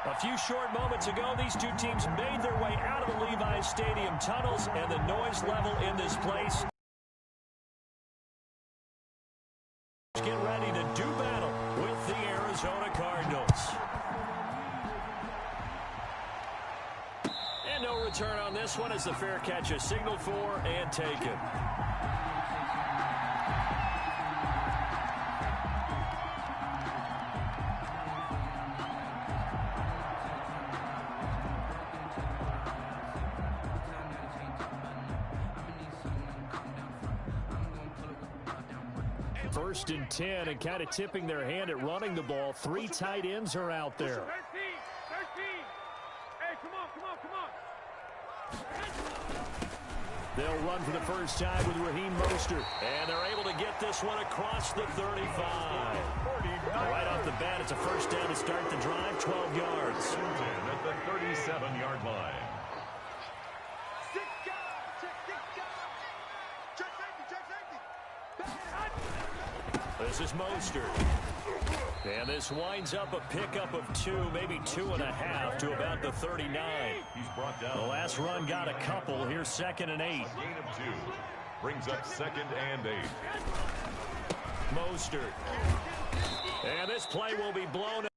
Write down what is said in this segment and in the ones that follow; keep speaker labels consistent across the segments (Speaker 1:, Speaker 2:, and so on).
Speaker 1: A few short moments ago, these two teams made their way out of the Levi's Stadium tunnels, and the noise level in this place. Get ready to do battle with the Arizona Cardinals. And no return on this one as the fair catch is signaled for and taken. First and 10, and kind of tipping their hand at running the ball. Three tight ends are out there.
Speaker 2: 13. Hey, come on.
Speaker 1: They'll run for the first time with Raheem Mostert, and they're able to get this one across the 35. Right off the bat, it's a first down to start the drive, 12 yards.
Speaker 3: At the 37-yard line.
Speaker 1: This is Mostert. And this winds up a pickup of 2, maybe 2.5 to about the 39.
Speaker 3: He's brought down.
Speaker 1: The last run got a couple. Here's 2nd and 8.
Speaker 3: Gain of 2. Brings up 2nd and 8.
Speaker 1: Mostert. And this play will be blown up.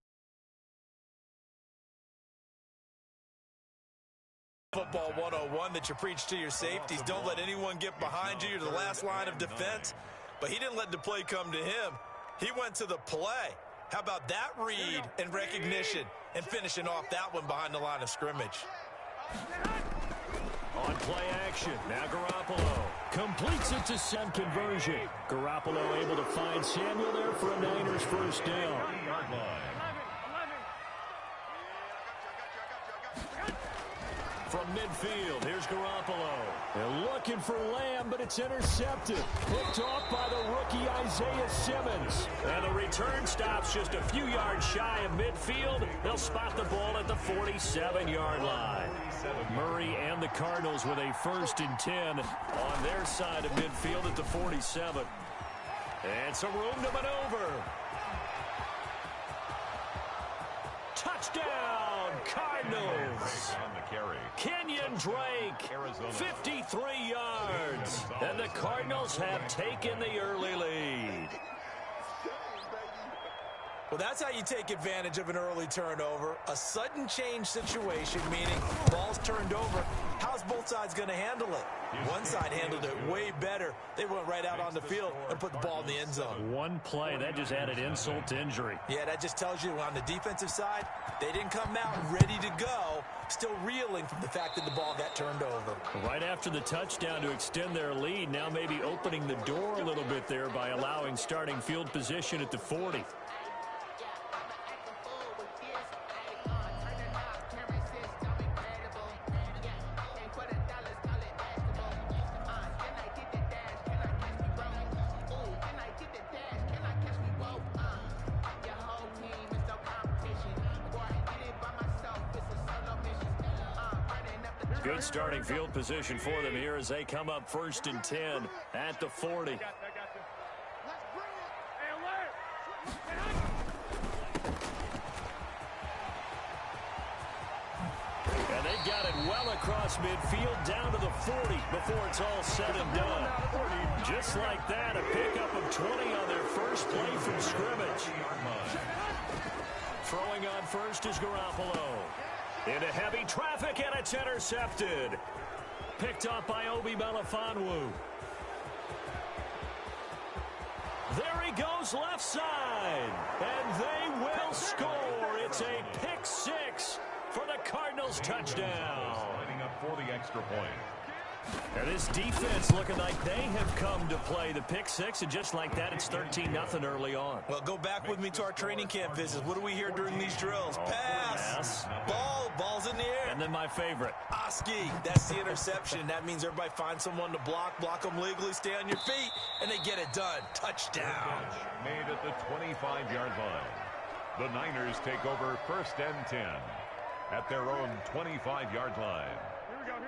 Speaker 4: Football 101 that you preach to your safeties. Don't let anyone get behind you. You're the last line of defense. But he didn't let the play come to him. He went to the play. How about that read and recognition and finishing off that one behind the line of scrimmage?
Speaker 1: On play action, now Garoppolo completes it to send conversion. Garoppolo able to find Samuel there for a Niners first down. From midfield, here's Garoppolo. They're looking for Lamb, but it's intercepted. Picked off by the rookie Isaiah Simmons. And the return stops just a few yards shy of midfield. They'll spot the ball at the 47-yard line. Murray and the Cardinals with a 1st and 10 on their side of midfield at the 47. And some room to maneuver. Touchdown, Cardinals. Kenyon Drake, 53 yards. And the Cardinals have taken the early lead.
Speaker 4: Well, that's how you take advantage of an early turnover. A sudden change situation, meaning ball's turned over. How's both sides going to handle it? One side handled it way better. They went right out on the field and put the ball in the end zone.
Speaker 1: One play, that just added insult to injury.
Speaker 4: Yeah, that just tells you on the defensive side, they didn't come out ready to go, still reeling from the fact that the ball got turned over.
Speaker 1: Right after the touchdown to extend their lead, now maybe opening the door a little bit there by allowing starting field position at the 40. Good starting field position for them here as they come up 1st and 10 at the 40. And they've got it well across midfield down to the 40 before it's all said and done. Just like that, a pickup of 20 on their first play from scrimmage. Throwing on first is Garoppolo. Into heavy traffic, and it's intercepted. Picked off by Obi Melifonwu. There he goes left side. And they will score. It's a pick 6 for the Cardinals touchdown.
Speaker 3: Lining up for the extra point.
Speaker 1: And this defense looking like they have come to play the pick 6, and just like that, it's 13-0 early on.
Speaker 4: Well, go back with me to our training camp visits. What do we hear during these drills? Pass. Ball's in the air.
Speaker 1: And then my favorite.
Speaker 4: Oski, that's the interception. That means everybody finds someone to block them legally, stay on your feet, and they get it done. Touchdown.
Speaker 3: Made at the 25-yard line. The Niners take over 1st and 10 at their own 25-yard line.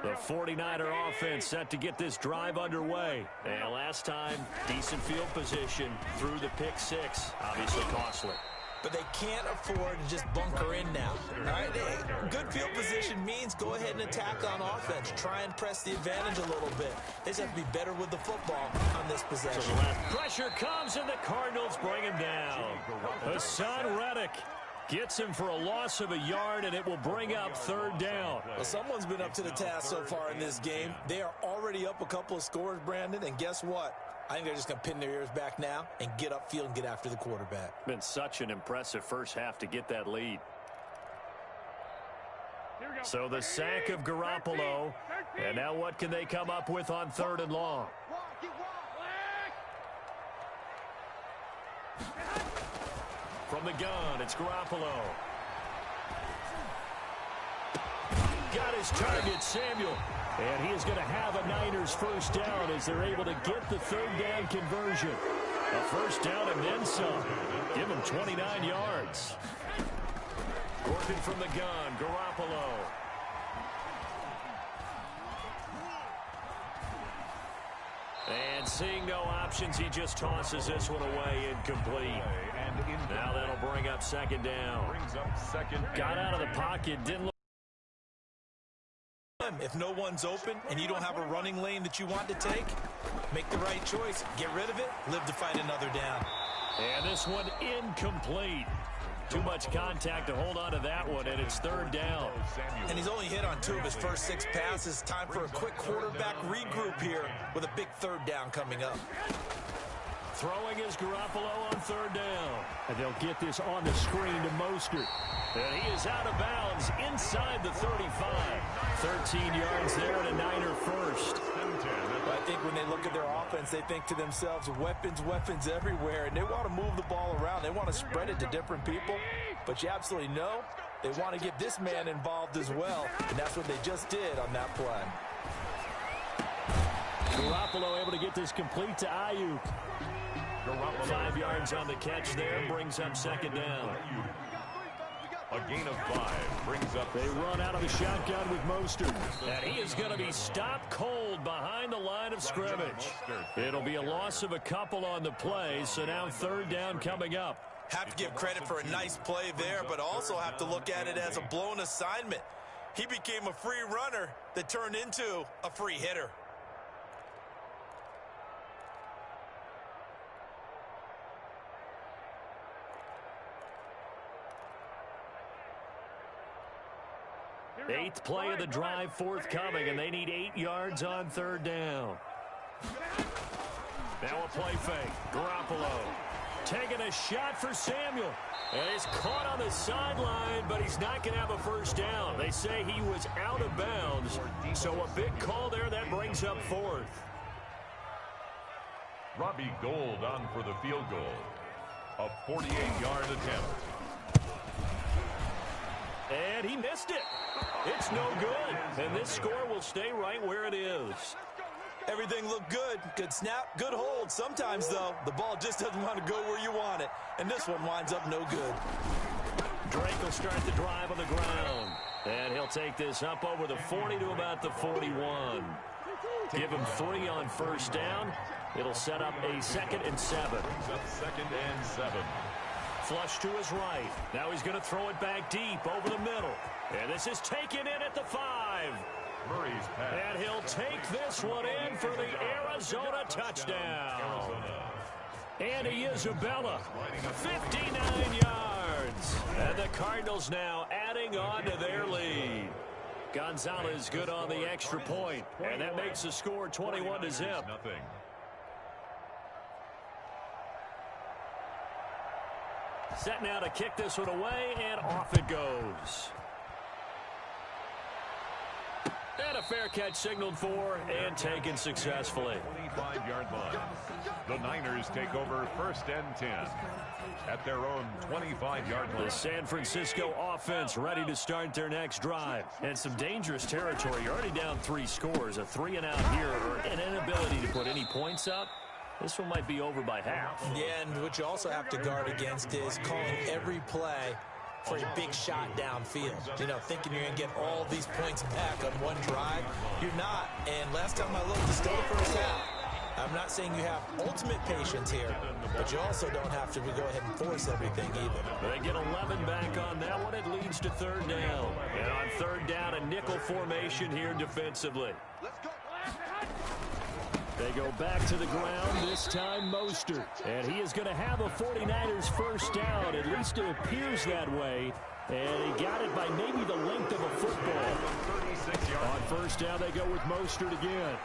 Speaker 1: The 49er offense set to get this drive underway. And last time, decent field position through the pick 6. Obviously costly.
Speaker 4: but they can't afford to just bunker in now. All right, good field position means go ahead and attack on offense. Try and press the advantage a little bit. They just have to be better with the football on this possession.
Speaker 1: To the left. Pressure comes, and the Cardinals bring him down. Hassan Reddick gets him for a loss of a yard, and it will bring up third down.
Speaker 4: Well, someone's been up to the task so far in this game. They are already up a couple of scores, Brandon, and guess what? I think they're just going to pin their ears back now and get upfield and get after the quarterback.
Speaker 1: Been such an impressive first half to get that lead. So the sack of Garoppolo, and now what can they come up with on third and long? From the gun, it's Garoppolo. Got his target, Samuel. And he is going to have a Niners first down as they're able to get the third down conversion. A first down and then some. Give him 29 yards. Working from the gun, Garoppolo. And seeing no options, he just tosses this one away, incomplete. Now that'll bring up second down. Got out of the pocket, didn't look.
Speaker 4: If no one's open and you don't have a running lane that you want to take, make the right choice. Get rid of it, live to fight another down.
Speaker 1: And this one incomplete. Too much contact to hold on to that one, and it's third down.
Speaker 4: And he's only hit on 2 of his first 6 passes. Time for a quick quarterback regroup here with a big third down coming up.
Speaker 1: Throwing is Garoppolo on third down. And they'll get this on the screen to Mostert. And he is out of bounds inside the 35. 13 yards there and a Niner first.
Speaker 4: I think when they look at their offense, they think to themselves, weapons, weapons everywhere. And they want to move the ball around. They want to spread it to different people. But you absolutely know they want to get this man involved as well. And that's what they just did on that play.
Speaker 1: Garoppolo able to get this complete to Ayuk. 5 yards on the catch there, brings up second down.
Speaker 3: A gain of 5 brings up.
Speaker 1: They run out of the shotgun with Mostert. And he is going to be stopped cold behind the line of scrimmage. It'll be a loss of a couple on the play, so now third down coming up.
Speaker 4: Have to give credit for a nice play there, but also have to look at it as a blown assignment. He became a free runner that turned into a free hitter.
Speaker 1: Eighth play of the drive forthcoming, and they need 8 yards on third down. Now a play fake. Garoppolo taking a shot for Samuel. And he's caught on the sideline, but he's not going to have a first down. They say he was out of bounds, so a big call there that brings up fourth.
Speaker 3: Robbie Gould on for the field goal. A 48-yard attempt.
Speaker 1: And he missed it. It's no good. And this score will stay right where it is.
Speaker 4: Everything looked good. Good snap, good hold. Sometimes, though, the ball just doesn't want to go where you want it. And this one winds up no good.
Speaker 1: Drake will start the drive on the ground. And he'll take this up over the 40 to about the 41. Give him 3 on first down. It'll set up a 2nd and 7.
Speaker 3: Second and 7.
Speaker 1: Flush to his right. Now he's going to throw it back deep over the middle. And this is taken in at the 5.
Speaker 3: Murray's pass.
Speaker 1: And he'll take this one in for the Arizona touchdown. Andy Isabella, 59 yards. And the Cardinals now adding on to their lead. Gonzalez good on the extra point. And that makes the score 21-0. Set now to kick this one away, and off it goes. And a fair catch signaled for and taken successfully.
Speaker 3: 25-yard line. The Niners take over 1st and 10 at their own 25-yard line.
Speaker 1: The San Francisco offense ready to start their next drive. And some dangerous territory. You're already down 3 scores. A 3-and-out here or an inability to put any points up. This one might be over by half.
Speaker 4: Yeah, and what you also have to guard against is calling every play for a big shot downfield. You know, thinking you're going to get all these points back on one drive. You're not. And last time I looked, it's still the first half. I'm not saying you have ultimate patience here, but you also don't have to go ahead and force everything either.
Speaker 1: They get 11 back on that one. It leads to third down. And on third down, a nickel formation here defensively. They go back to the ground, this time Mostert. And he is going to have a 49ers first down. At least it appears that way. And he got it by maybe the length of a football. On first down, they go with Mostert again.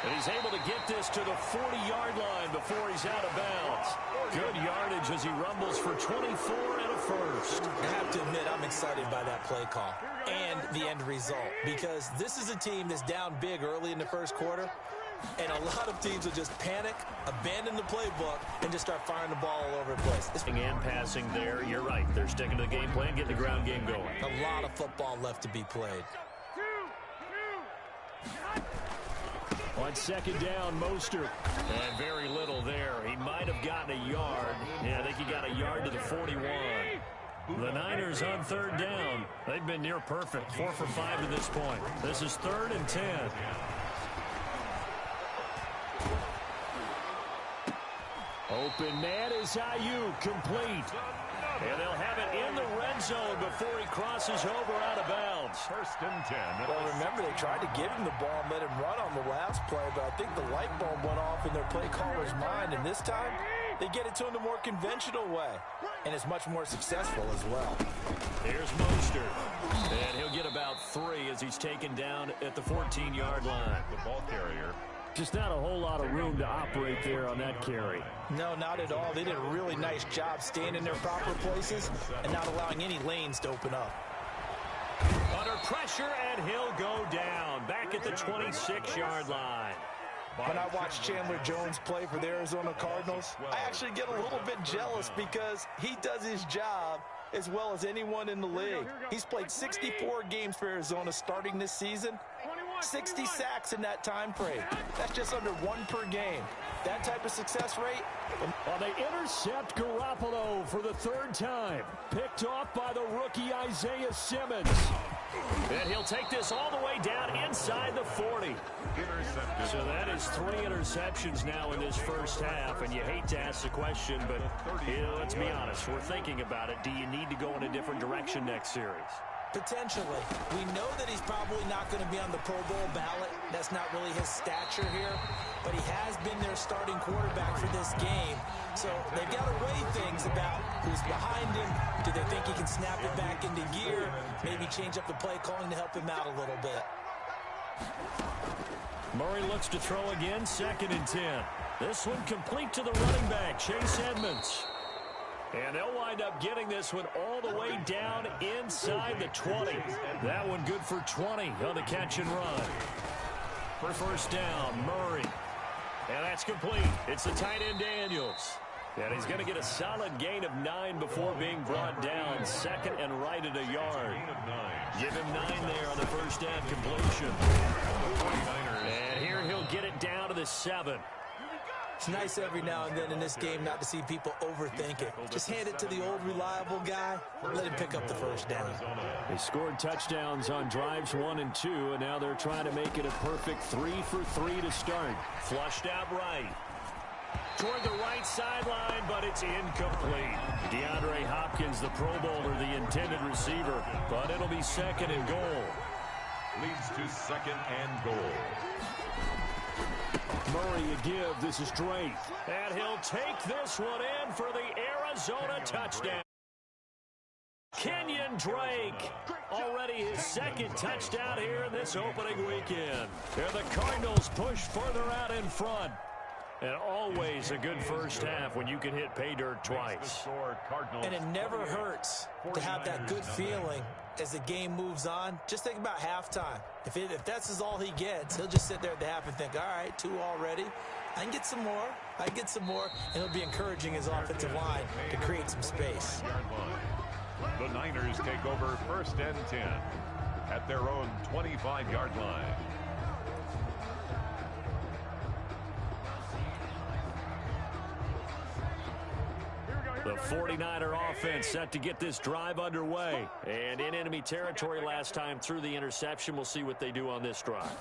Speaker 1: And he's able to get this to the 40-yard line before he's out of bounds. Good yardage as he rumbles for 24 and a first.
Speaker 4: I have to admit, I'm excited by that play call and the end result, because this is a team that's down big early in the first quarter, and a lot of teams will just panic, abandon the playbook, and just start firing the ball all over the place.
Speaker 1: And passing there, you're right. They're sticking to the game plan, getting the ground game going.
Speaker 4: A lot of football left to be played.
Speaker 1: On second down, Mostert. And very little there. He might have gotten a yard. Yeah, I think he got a yard to the 41. The Niners on third down. They've been near perfect. 4 for 5 to this point. This is 3rd and 10. Open man is Ayuk, complete. And they'll have it in the red zone before he crosses over out of bounds.
Speaker 3: 1st and 10.
Speaker 4: Well, remember, they tried to give him the ball and let him run on the last play, but I think the light bulb went off in their play caller's mind, and this time they get it to him the more conventional way, and it's much more successful as well.
Speaker 1: Here's Mostert, and he'll get about 3 as he's taken down at the 14-yard line.
Speaker 3: The ball carrier.
Speaker 1: Just not a whole lot of room to operate there on that carry.
Speaker 4: No, not at all. They did a really nice job staying in their proper places and not allowing any lanes to open up.
Speaker 1: Under pressure, and he'll go down. Back at the 26-yard line.
Speaker 4: When I watch Chandler Jones play for the Arizona Cardinals, I actually get a little bit jealous because he does his job as well as anyone in the league. He's played 64 games for Arizona starting this season. 60 sacks in that time frame. That's just under 1 per game. That type of success rate.
Speaker 1: Well, they intercept Garoppolo for the 3rd time. Picked off by the rookie Isaiah Simmons. And he'll take this all the way down inside the 40.
Speaker 3: Intercepted.
Speaker 1: So that is 3 interceptions now in this first half. And you hate to ask the question, but let's be honest. We're thinking about it. Do you need to go in a different direction next series?
Speaker 4: Potentially. We know that he's probably not going to be on the Pro Bowl ballot. That's not really his stature here. But he has been their starting quarterback for this game. So they've got to weigh things about who's behind him. Do they think he can snap it back into gear? Maybe change up the play calling to help him out a little bit.
Speaker 1: Murray looks to throw again, 2nd and 10. This one complete to the running back, Chase Edmonds. And they'll wind up getting this one all the way down inside the 20. That one good for 20 on the catch and run. For first down, Murray. And that's complete. It's the tight end Daniels. And he's going to get a solid gain of 9 before being brought down. 2nd and right at a yard. Give him 9 there on the first down completion. And here he'll get it down to the 7.
Speaker 4: It's nice every now and then in this game not to see people overthink it. Just hand it to the old reliable guy. Let him pick up the first down.
Speaker 1: They scored touchdowns on drives 1 and 2, and now they're trying to make it a perfect 3 for 3 to start. Flushed out right. Toward the right sideline, but it's incomplete. DeAndre Hopkins, the Pro Bowler, the intended receiver, but it'll be 2nd and goal.
Speaker 3: Leads to 2nd and goal.
Speaker 1: Murray a give. This is Drake. And he'll take this one in for the Arizona touchdown. Kenyon Drake, already his 2nd touchdown here in this opening weekend. And the Cardinals push further out in front. And always a good first half when you can hit pay dirt twice.
Speaker 4: And it never hurts to have that good feeling as the game moves on. Just think about halftime. If that's all he gets, he'll just sit there at the half and think, all right, 2 already. I can get some more. I can get some more. And he'll be encouraging his offensive line to create some space.
Speaker 3: The Niners take over 1st and 10 at their own 25-yard line.
Speaker 1: The 49er offense set to get this drive underway. And in enemy territory last time through the interception. We'll see what they do on this drive.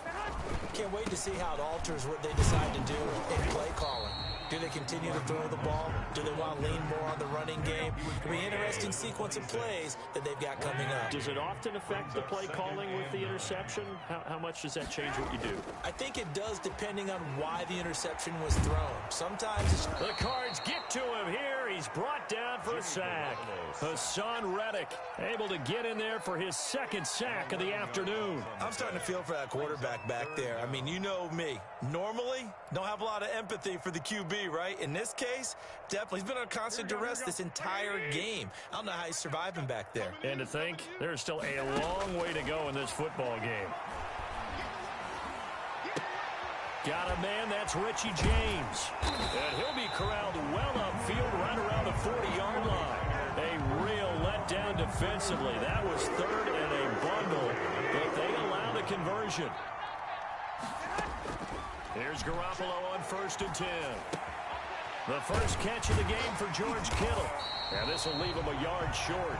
Speaker 4: Can't wait to see how it alters what they decide to do in play calling. Do they continue to throw the ball? Do they want to lean more on the running game? It'll be an interesting sequence of plays that they've got coming up.
Speaker 1: Does it often affect the play calling with the interception? How much does that change what you do?
Speaker 4: I think it does depending on why the interception was thrown. Sometimes it's...
Speaker 1: The Cards get to him here. He's brought down for a sack. Hassan Reddick able to get in there for his second sack of the afternoon.
Speaker 4: I'm starting to feel for that quarterback back there. I mean, you know me. Normally, don't have a lot of empathy for the QB, right? In this case, definitely. He's been on constant duress this entire game. I don't know how he's surviving back there.
Speaker 1: And to think, there's still a long way to go in this football game. Got a man, that's Richie James. And he'll be corralled well upfield right around the 40-yard line. A real letdown defensively. That was third and a bundle, but they allow the conversion. Here's Garoppolo on 1st and 10. The first catch of the game for George Kittle. And this will leave him a yard short.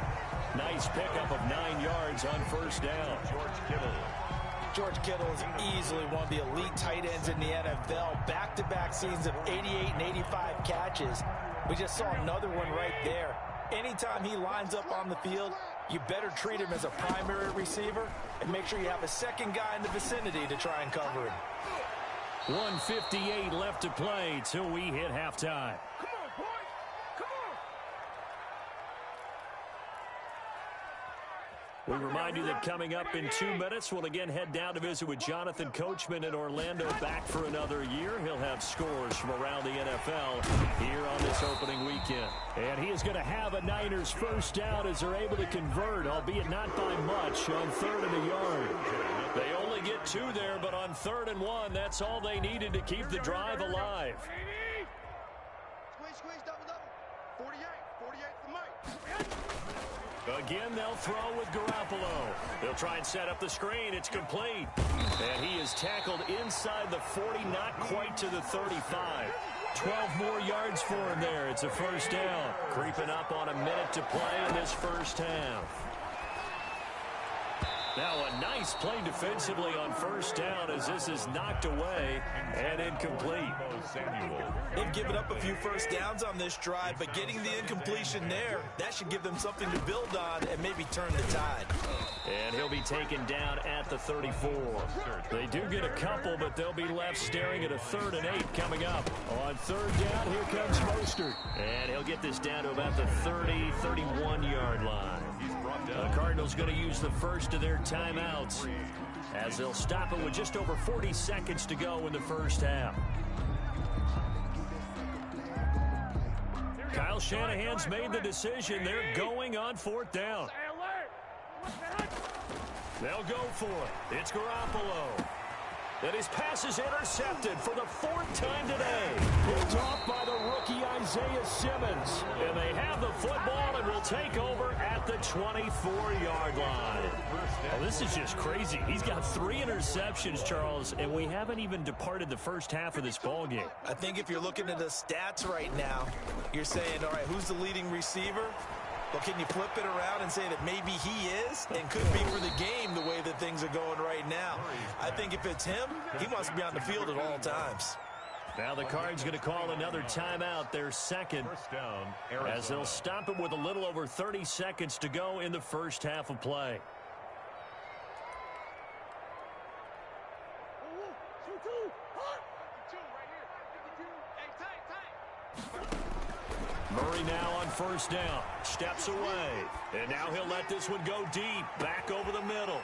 Speaker 1: Nice pickup of 9 yards on 1st down.
Speaker 4: George Kittle is easily one of the elite tight ends in the NFL. Back-to-back seasons of 88 and 85 catches. We just saw another one right there. Anytime he lines up on the field, you better treat him as a primary receiver and make sure you have a second guy in the vicinity to try and cover him.
Speaker 1: 1:58 left to play till we hit halftime.
Speaker 2: Come on, boys. Come on.
Speaker 1: We remind you that coming up in 2 minutes, we'll again head down to visit with Jonathan Coachman in Orlando, back for another year. He'll have scores from around the NFL here on this opening weekend. And he is going to have a Niners first down as they're able to convert, albeit not by much, on 3rd and a yard. They only get 2 there, but on 3rd and 1, that's all they needed to keep the drive alive.
Speaker 2: Squeeze, double. 48 for Mike.
Speaker 1: Again, they'll throw with Garoppolo. They'll try and set up the screen. It's complete. And he is tackled inside the 40, not quite to the 35. 12 more yards for him there. It's a first down. Creeping up on a minute to play in this first half. Now a nice play defensively on 1st down as this is knocked away and incomplete.
Speaker 4: They've given up a few first downs on this drive, but getting the incompletion there, that should give them something to build on and maybe turn the tide.
Speaker 1: And he'll be taken down at the 34. They do get a couple, but they'll be left staring at a 3rd and 8 coming up. On 3rd down, here comes Mostert. And he'll get this down to about the 30, 31-yard line. The Cardinals going to use the first of their timeouts as they'll stop it with just over 40 seconds to go in the first half. Kyle Shanahan's made the decision. They're going on 4th down. They'll go for it. It's Garoppolo. And his pass is intercepted for the 4th time today. Picked off by the rookie Isaiah Simmons. And they have the football and will take over at the 24-yard line. Oh, this is just crazy. He's got 3 interceptions, Charles, and we haven't even departed the first half of this ball game.
Speaker 4: I think if you're looking at the stats right now, you're saying, all right, who's the leading receiver? Well, can you flip it around and say that maybe he is and could be for the game the way that things are going right now? I think if it's him, he wants to be on the field at all times.
Speaker 1: Now the Cards going to call another timeout, their second, as they'll stop it with a little over 30 seconds to go in the first half of play. Murray now on 1st down. Steps away. And now he'll let this one go deep. Back over the middle.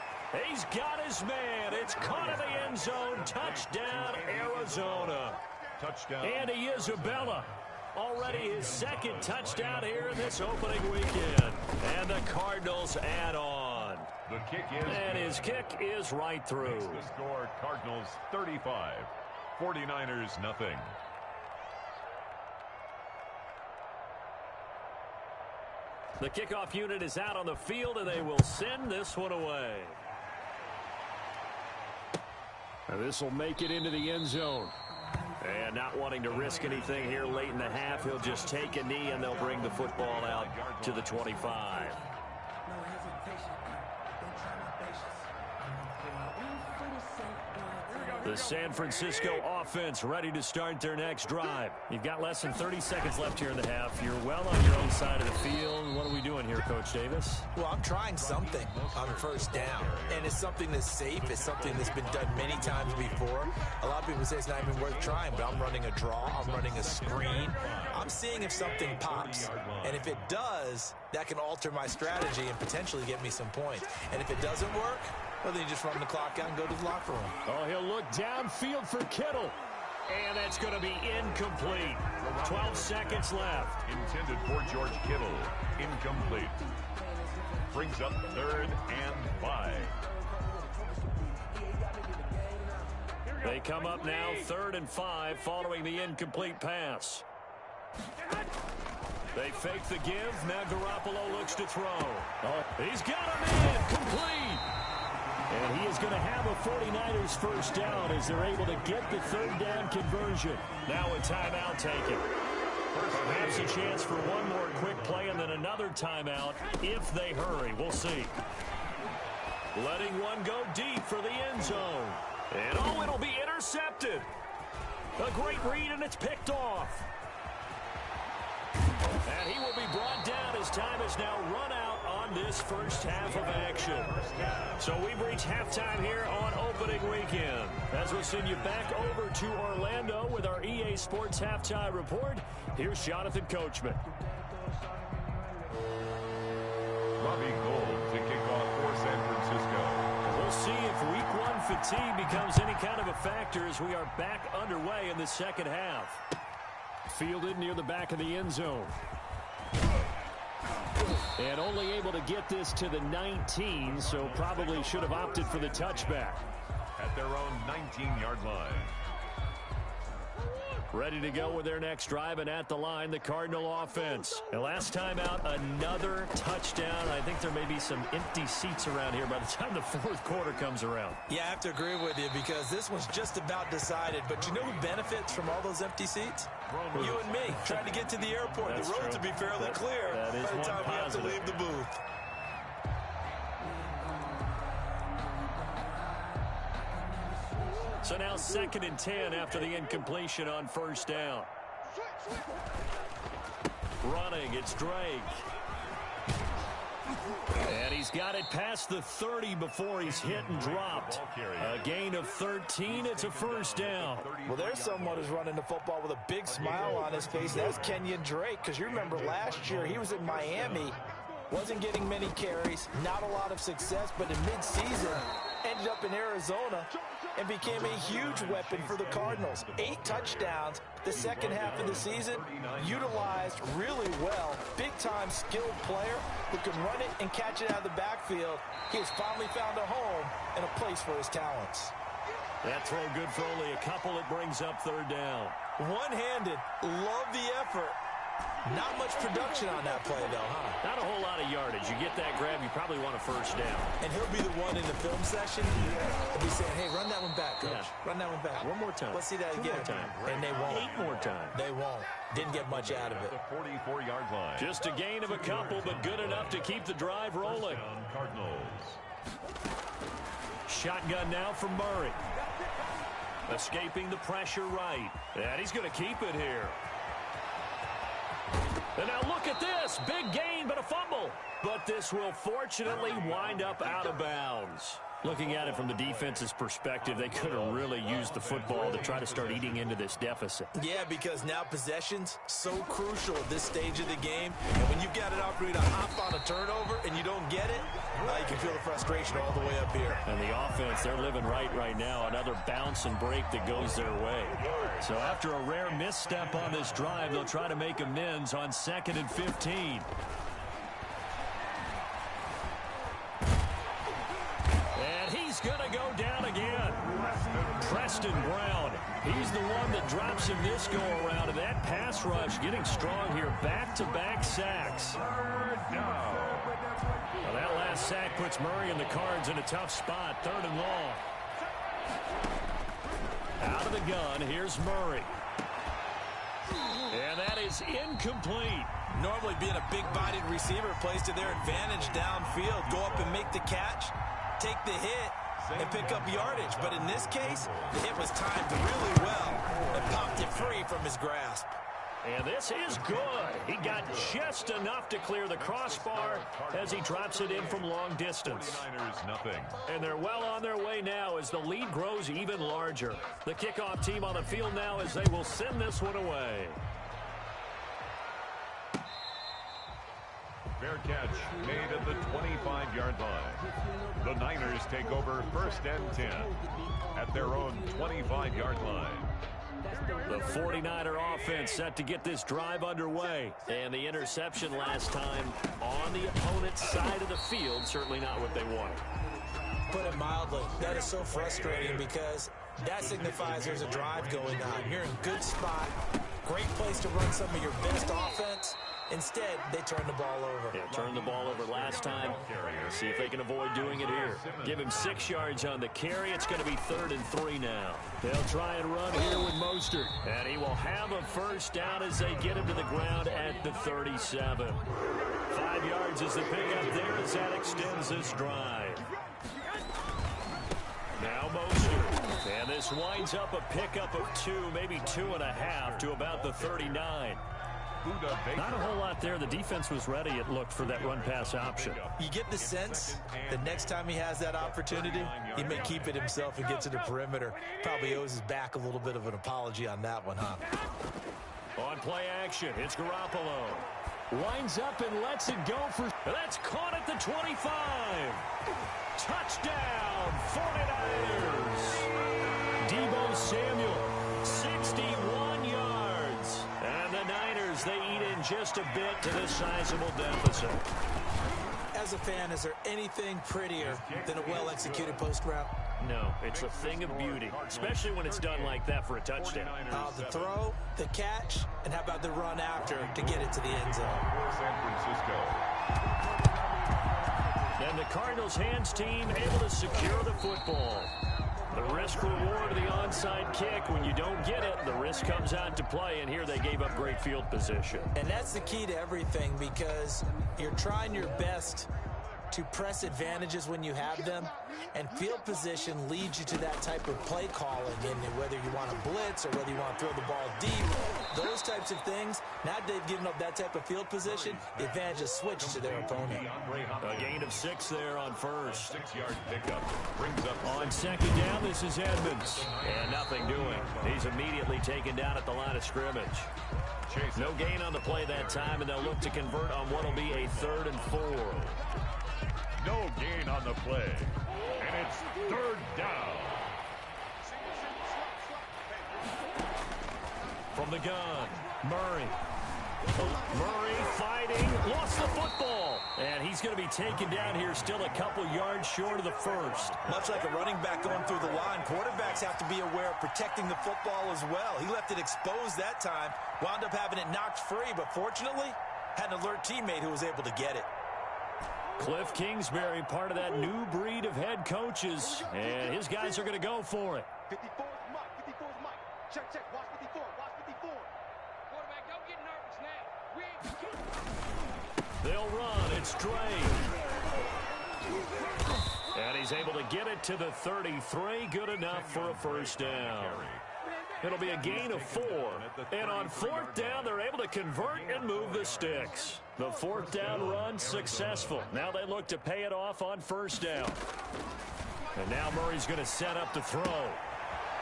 Speaker 1: He's got his man. It's caught in the end zone. Touchdown, Arizona.
Speaker 3: Touchdown.
Speaker 1: Andy Isabella. Already his 2nd touchdown here in this opening weekend. And the Cardinals add on.
Speaker 3: The kick is...
Speaker 1: And his kick is right through.
Speaker 3: The score, Cardinals 35. 49ers nothing.
Speaker 1: The kickoff unit is out on the field, and they will send this one away. And this will make it into the end zone. And not wanting to risk anything here late in the half, he'll just take a knee, and they'll bring the football out to the 25. The San Francisco offense ready to start their next drive. You've got less than 30 seconds left here in the half. You're well on your own side of the field. What are we doing here, Coach Davis?
Speaker 4: Well, I'm trying something on first down, and it's something that's safe. It's something that's been done many times before. A lot of people say it's not even worth trying, but I'm running a draw. I'm running a screen. I'm seeing if something pops, and if it does, that can alter my strategy and potentially get me some points. And if it doesn't work, well, then you just run the clock out and go to the locker room.
Speaker 1: Oh, he'll look downfield for Kittle. And that's going to be incomplete. 12 seconds left.
Speaker 3: Intended for George Kittle. Incomplete. Brings up 3rd and 5.
Speaker 1: They come up now 3rd and 5 following the incomplete pass. They fake the give. Now Garoppolo looks to throw. Oh, he's got him in. Complete. And he is going to have a 49ers first down as they're able to get the 3rd down conversion. Now a timeout taken. Perhaps a chance for one more quick play and then another timeout if they hurry. We'll see. Letting one go deep for the end zone. And oh, it'll be intercepted. A great read, and it's picked off. And he will be brought down as time has now run out on this first half of action. So we've reached halftime here on opening weekend. As we'll send you back over to Orlando with our EA Sports Halftime Report, here's Jonathan Coachman.
Speaker 3: Robbie Gould to kick off for San Francisco.
Speaker 1: We'll see if week 1 fatigue becomes any kind of a factor as we are back underway in the second half. Fielded near the back of the end zone. And only able to get this to the 19, so probably should have opted for the touchback.
Speaker 3: At their own 19-yard line.
Speaker 1: Ready to go with their next drive, and at the line, the Cardinal offense. And last time out, another touchdown. I think there may be some empty seats around here by the time the 4th quarter comes around.
Speaker 4: Yeah, I have to agree with you because this one's just about decided. But you know who benefits from all those empty seats? You and me, trying to get to the airport.
Speaker 1: That's
Speaker 4: the roads
Speaker 1: true.
Speaker 4: will be fairly clear
Speaker 1: that is
Speaker 4: by the time we have to
Speaker 1: positive.
Speaker 4: leave the booth.
Speaker 1: So now 2nd and 10 after the incompletion on first down. Running, it's Drake. And he's got it past the 30 before he's hit and dropped. A gain of 13, it's a first down.
Speaker 4: Well, there's someone who's running the football with a big smile on his face. That's Kenyon Drake, because you remember last year he was in Miami, wasn't getting many carries, not a lot of success, but in midseason ended up in Arizona and became a huge weapon for the Cardinals. 8 touchdowns the second half of the season, utilized really well. Big-time skilled player who can run it and catch it out of the backfield. He has finally found a home and a place for his talents.
Speaker 1: That throw good for only a couple. It brings up 3rd down.
Speaker 4: One-handed, love the effort. Not much production on that play, though, huh?
Speaker 1: Not a whole lot of yardage. You get that grab, you probably want a first down.
Speaker 4: And he'll be the one in the film session. He'll be saying, hey, run that one back, Coach.
Speaker 1: Yeah.
Speaker 4: Run that one back.
Speaker 1: One more time.
Speaker 4: Let's see that
Speaker 1: Two
Speaker 4: again.
Speaker 1: more time.
Speaker 4: And they won't.
Speaker 1: 8 more times.
Speaker 4: They won't. Didn't get much out of it.
Speaker 3: The 44-yard line.
Speaker 1: Just a gain of a couple, but good enough to keep the drive rolling.
Speaker 3: Cardinals.
Speaker 1: Shotgun now from Murray. Escaping the pressure right. And he's going to keep it here. And now look at this. Big gain, but a fumble. But this will fortunately wind up out of bounds. Looking at it from the defense's perspective, they could have really used the football to try to start eating into this deficit.
Speaker 4: Yeah, because now possession's so crucial at this stage of the game. And when you've got an opportunity to hop on a turnover and you don't get it, you can feel the frustration all the way up here.
Speaker 1: And the offense, they're living right now. Another bounce and break that goes their way. So after a rare misstep on this drive, they'll try to make amends on 2nd and 15. And he's going to go down again. Preston Brown, he's the one that drops him this go-around. And that pass rush getting strong here. Back-to-back sacks. Well, that last sack puts Murray and the Cards in a tough spot. 3rd and long. Out of the gun, here's Murray. And that is incomplete.
Speaker 4: Normally being a big-bodied receiver plays to their advantage downfield. Go up and make the catch, take the hit, and pick up yardage. But in this case, the hit was timed really well and popped it free from his grasp.
Speaker 1: And this is good. He got just enough to clear the crossbar as he drops it in from long distance.
Speaker 3: 49ers, nothing.
Speaker 1: And they're well on their way now as the lead grows even larger. The kickoff team on the field now as they will send this one away.
Speaker 3: Fair catch made at the 25-yard line. The Niners take over 1st and 10 at their own 25-yard line.
Speaker 1: The 49er offense set to get this drive underway. And the interception last time on the opponent's side of the field, certainly not what they wanted.
Speaker 4: Put it mildly, that is so frustrating because that signifies there's a drive going on. You're in a good spot, great place to run some of your best offense. Instead, they turn the ball over.
Speaker 1: Yeah, turned the ball over last time. See if they can avoid doing it here. Give him 6 yards on the carry. It's going to be 3rd and 3 now. They'll try and run here with Mostert. And he will have a first down as they get him to the ground at the 37. 5 yards is the pickup there as that extends this drive. Now Mostert. And this winds up a pickup of 2, maybe 2.5 to about the 39. Not a whole lot there. The defense was ready, it looked, for that run-pass option.
Speaker 4: You get the sense the next time he has that opportunity, he may keep it himself and get to the perimeter. Probably owes his back a little bit of an apology on that one, huh?
Speaker 1: On play action, it's Garoppolo. Winds up and lets it go for... That's caught at the 25. Touchdown, 49ers. Deebo Samuel, 61 yards. And the Niners, they eat in just a bit to this sizable deficit.
Speaker 4: As a fan, is there anything prettier than a well-executed post route?
Speaker 1: No, it's a thing of beauty, especially when it's done like that for a touchdown.
Speaker 4: The throw, the catch, and how about the run after to get it to the end zone?
Speaker 3: San Francisco.
Speaker 1: And the Cardinals hands team able to secure the football. The risk-reward of the onside kick, when you don't get it, the risk comes out to play, and here they gave up great field position.
Speaker 4: And that's the key to everything, because you're trying your best to press advantages when you have them, and field position leads you to that type of play calling, and whether you want to blitz or whether you want to throw the ball deep, those types of things. Now they've given up that type of field position, the advantage is switched to their opponent.
Speaker 1: A gain of 6 there on first.
Speaker 3: 6-yard pickup brings up
Speaker 1: On second down, this is Edmonds. And nothing doing. He's immediately taken down at the line of scrimmage. No gain on the play that time, and they'll look to convert on what will be a 3rd and 4.
Speaker 3: no gain on the play. And it's 3rd down.
Speaker 1: From the gun, Murray. Murray fighting, lost the football. And he's going to be taken down here, still a couple yards short of the first.
Speaker 4: Much like a running back going through the line, quarterbacks have to be aware of protecting the football as well. He left it exposed that time, wound up having it knocked free, but fortunately, had an alert teammate who was able to get it.
Speaker 1: Cliff Kingsbury, part of that new breed of head coaches, and his guys are going to go for it.
Speaker 2: 54 is Mike. 54 is Mike. Check, check. Watch 54. Watch 54. Quarterback, don't get nervous now. We ain't...
Speaker 1: They'll run. It's Dre. And he's able to get it to the 33. Good enough for a first down. It'll be a gain of 4. And on 4th down, they're able to convert and move the sticks. The 4th down run successful. Now they look to pay it off on 1st down. And now Murray's going to set up to throw.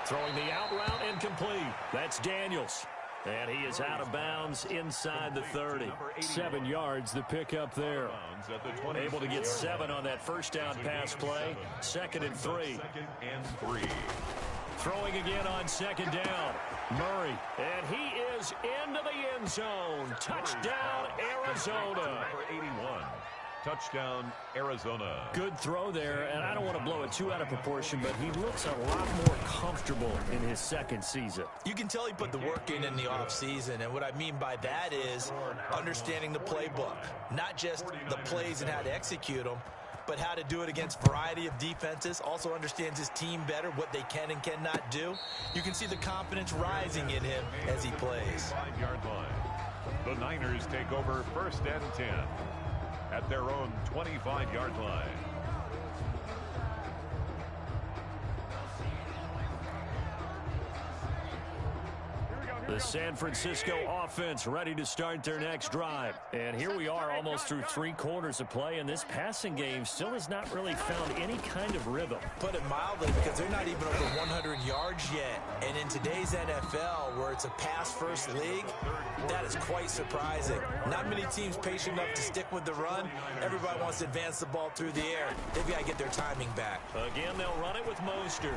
Speaker 1: Throwing the out route incomplete. That's Daniels. And he is out of bounds inside the 30. 7 yards, the pickup there. Able to get 7 on that first down pass play. 2nd and 3. Throwing again on 2nd down. Murray. And he is into the end zone. Touchdown, Arizona.
Speaker 3: 81. Touchdown, Arizona.
Speaker 1: Good throw there, and I don't want to blow it too out of proportion, but he looks a lot more comfortable in his 2nd season.
Speaker 4: You can tell he put the work in the offseason, and what I mean by that is understanding the playbook. Not just the plays and how to execute them, but how to do it against a variety of defenses. Also understands his team better, what they can and cannot do. You can see the confidence rising in him as he plays.
Speaker 3: 5-yard line. The Niners take over 1st and 10 at their own 25-yard line.
Speaker 1: The San Francisco offense ready to start their next drive. And here we are almost through 3 quarters of play, and this passing game still has not really found any kind of rhythm.
Speaker 4: Put it mildly, because they're not even over 100 yards yet. And in today's NFL, where it's a pass-first league, that is quite surprising. Not many teams patient enough to stick with the run. Everybody wants to advance the ball through the air. They've got to get their timing back.
Speaker 1: Again, they'll run it with Mostert.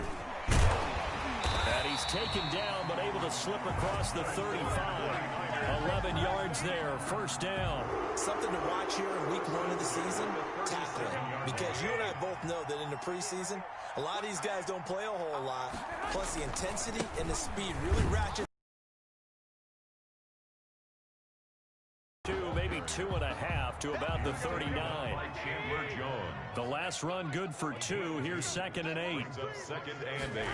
Speaker 1: And he's taken down, but able to slip across the 35. 11 yards there, 1st down.
Speaker 4: Something to watch here in week 1 of the season, tackling. Because you and I both know that in the preseason, a lot of these guys don't play a whole lot. Plus the intensity and the speed really ratchet.
Speaker 1: 2.5 to about the 39. The last run good for 2. Here's 2nd and 8.
Speaker 3: 2nd and 8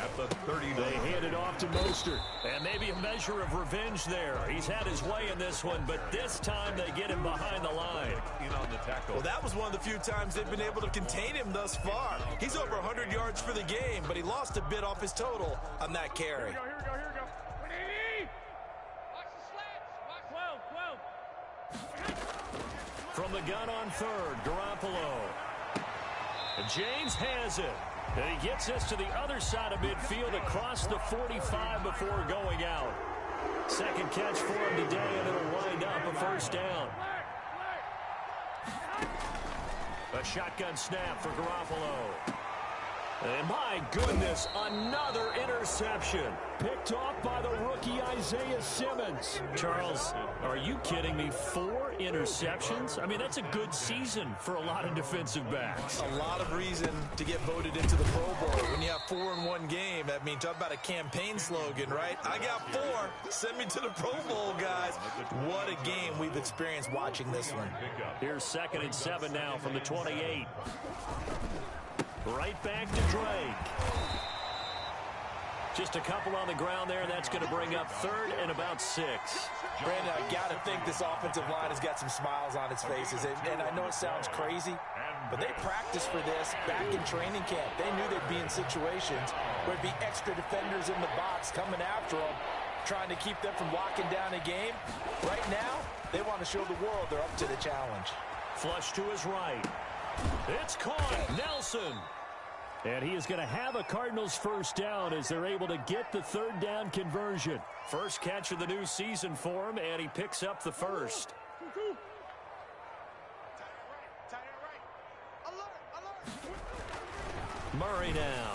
Speaker 3: at the 39.
Speaker 1: They hand it off to Mostert. And maybe a measure of revenge there. He's had his way in this one, but this time they get him behind the line.
Speaker 3: In on the tackle.
Speaker 4: Well, that was one of the few times they've been able to contain him thus far. He's over 100 yards for the game, but he lost a bit off his total on that carry.
Speaker 2: Here we go. Watch the slats. Watch 12.
Speaker 1: From the gun on 3rd, Garoppolo. James has it. And he gets this to the other side of midfield across the 45 before going out. 2nd catch for him today, and it'll wind up a 1st down. A shotgun snap for Garoppolo. And my goodness, another interception. Picked off by the rookie Isaiah Simmons. Charles, are you kidding me? 4 interceptions? I mean, that's a good season for a lot of defensive backs.
Speaker 4: A lot of reason to get voted into the Pro Bowl. When you have 4 in one game, I mean, talk about a campaign slogan, right? I got 4. Send me to the Pro Bowl, guys. What a game we've experienced watching this one.
Speaker 1: Here's 2nd and 7 now from the 28. Right back to Drake. Just a couple on the ground there, and that's going to bring up 3rd and about 6.
Speaker 4: Brandon, I got to think this offensive line has got some smiles on its faces. And I know it sounds crazy, but they practiced for this back in training camp. They knew they'd be in situations where it'd be extra defenders in the box coming after them, trying to keep them from locking down a game. Right now, they want to show the world they're up to the challenge.
Speaker 1: Flush to his right. It's caught. Nelson. And he is going to have a Cardinals 1st down as they're able to get the 3rd down conversion. First catch of the new season for him, and he picks up the 1st. Murray now.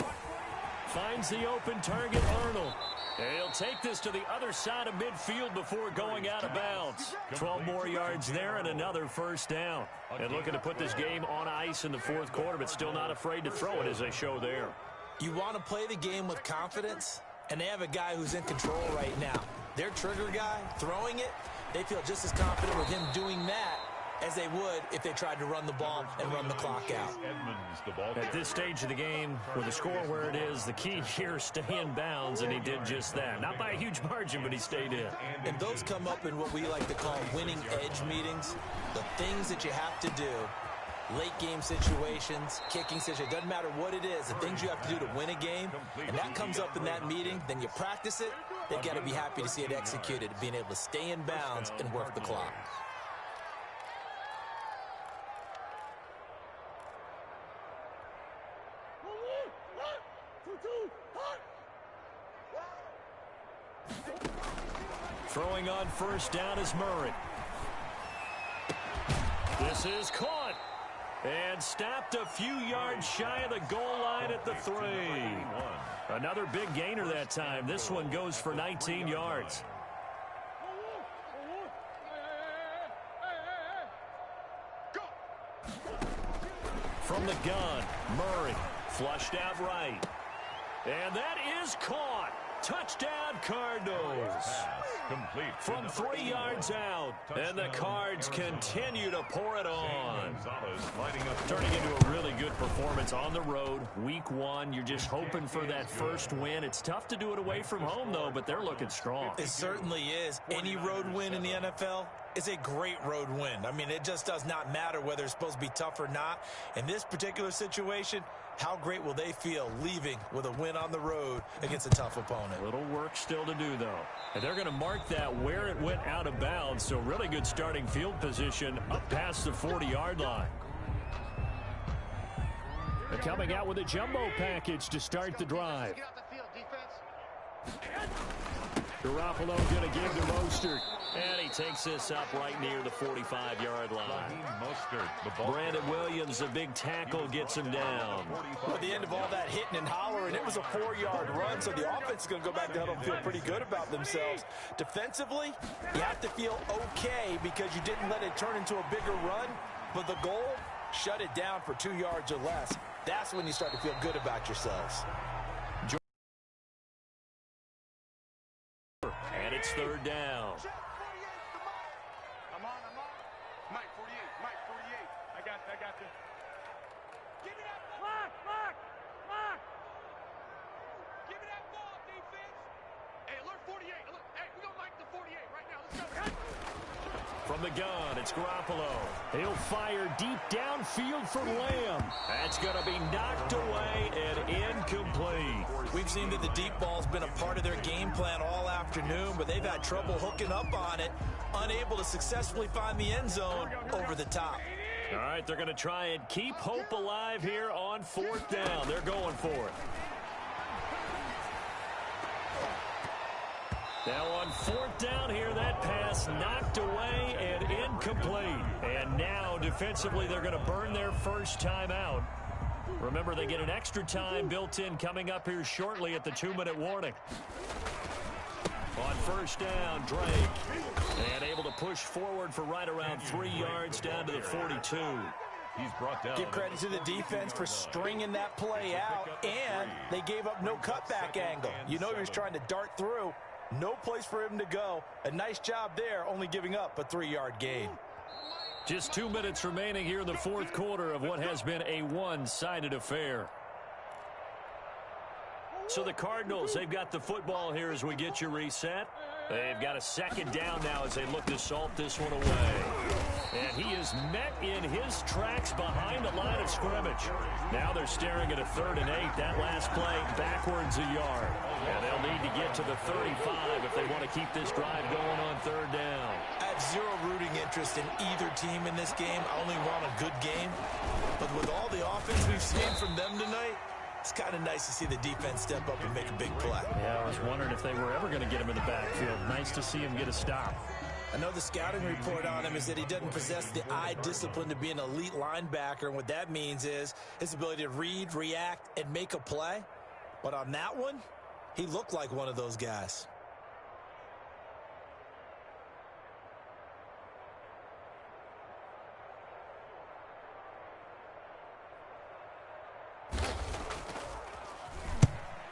Speaker 1: Finds the open target, Arnold. And he'll take this to the other side of midfield before going out of bounds. 12 more yards there and another 1st down. And looking to put this game on ice in the 4th quarter, but still not afraid to throw it as they show there.
Speaker 4: You want to play the game with confidence, and they have a guy who's in control right now. Their trigger guy, throwing it, they feel just as confident with him doing that as they would if they tried to run the ball and run the clock out.
Speaker 1: At this stage of the game, with the score where it is, the key here is stay in bounds, and he did just that. Not by a huge margin, but he stayed in.
Speaker 4: And those come up in what we like to call winning edge meetings. The things that you have to do, late game situations, kicking situations, doesn't matter what it is, the things you have to do to win a game, and that comes up in that meeting, then you practice it, they've got to be happy to see it executed, being able to stay in bounds and work the clock.
Speaker 1: Throwing on 1st down is Murray. This is caught. And stopped a few yards shy of the goal line at the 3. Another big gainer that time. This one goes for 19 yards. From the gun, Murray flushed out right. And that is caught. Touchdown, Cardinals.
Speaker 3: Complete
Speaker 1: From 3 yards out, and the Cards continue to pour it on. Turning into a really good performance on the road. Week 1, you're just hoping for that first win. It's tough to do it away from home, though, but they're looking strong.
Speaker 4: It certainly is. Any road win in the NFL is a great road win. I mean, it just does not matter whether it's supposed to be tough or not. In this particular situation, how great will they feel leaving with a win on the road against a tough opponent?
Speaker 1: Little work still to do, though. And they're going to mark that where it went out of bounds, so really good starting field position up past the 40-yard line. They're coming out with a jumbo package to start the drive. Garoppolo going to give to Mostert. And he takes this up right near the 45-yard line. Brandon Williams, a big tackle, gets him down.
Speaker 4: Well, at the end of all that hitting and hollering, it was a 4-yard run, so the offense is going to go back to huddle and feel pretty good about themselves. Defensively, you have to feel okay because you didn't let it turn into a bigger run, but the goal, shut it down for 2 yards or less. That's when you start to feel good about yourselves.
Speaker 1: And it's 3rd down.
Speaker 2: I'm on. Mike, 48. Mike, 48. I got you. Give me that ball. Mark. Give me that ball, defense. Hey, alert 48. Alert. Hey, we gonna Mike the 48 right now. Let's go.
Speaker 1: From the gun, it's Garoppolo. He'll fire deep downfield for Lamb. That's going to be knocked away and incomplete.
Speaker 4: We've seen that the deep ball's been a part of their game plan all afternoon, but they've had trouble hooking up on it, unable to successfully find the end zone over the top.
Speaker 1: All right, they're going to try and keep hope alive here on 4th down. They're going for it. Now on 4th down here, that pass knocked away and incomplete. And now defensively, they're going to burn their first time out. Remember, they get an extra time built in coming up here shortly at the 2-minute warning. On 1st down, Drake. And able to push forward for right around 3 yards down to the 42.
Speaker 3: He's brought down.
Speaker 4: Give credit to the defense for stringing that play out, and they gave up no cutback angle. You know he was trying to dart through. No place for him to go. A nice job there, only giving up a 3-yard gain.
Speaker 1: Just 2 minutes remaining here in the 4th quarter of what has been a one-sided affair. So the Cardinals, they've got the football here as we get you reset. They've got a 2nd down now as they look to salt this one away. And he is met in his tracks behind the line of scrimmage. Now they're staring at a 3rd and 8. That last play backwards a yard. And they'll need to get to the 35 if they want to keep this drive going on 3rd down.
Speaker 4: I have zero rooting interest in either team in this game. I only want a good game. But with all the offense we've seen from them tonight, it's kind of nice to see the defense step up and make a big play.
Speaker 1: Yeah, I was wondering if they were ever going to get him in the backfield. Nice to see him get a stop.
Speaker 4: I know the scouting report on him is that he doesn't possess the eye discipline to be an elite linebacker, and what that means is his ability to read, react, and make a play. But on that one, he looked like one of those guys.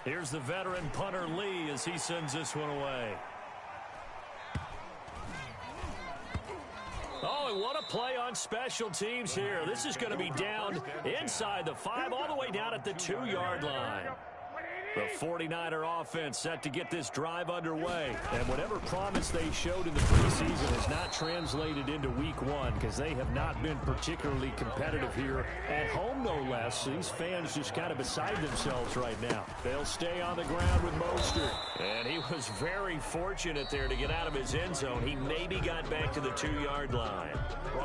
Speaker 1: Here's the veteran punter Lee as he sends this one away. Oh, and what a play on special teams here. This is going to be down inside the 5, all the way down at the 2-yard line. The 49er offense set to get this drive underway. And whatever promise they showed in the preseason has not translated into week 1 because they have not been particularly competitive here at home, no less. These fans just kind of beside themselves right now. They'll stay on the ground with Mostert. And he was very fortunate there to get out of his end zone. He maybe got back to the 2-yard line.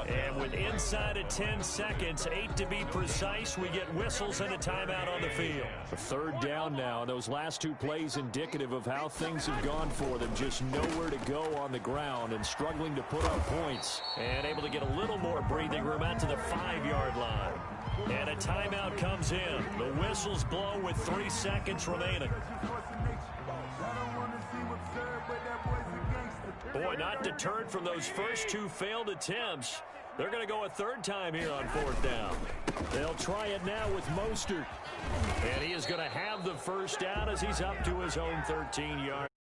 Speaker 1: And with inside of 10 seconds, 8 to be precise, we get whistles and a timeout on the field. The 3rd down now. Those last 2 plays indicative of how things have gone for them. Just nowhere to go on the ground and struggling to put up points. And able to get a little more breathing room out to the 5-yard line. And a timeout comes in. The whistles blow with 3 seconds remaining. Boy, not deterred from those first two failed attempts. They're going to go a third time here on fourth down. They'll try it now with Mostert. And he is going to have the first down as he's up to his own 13 yards.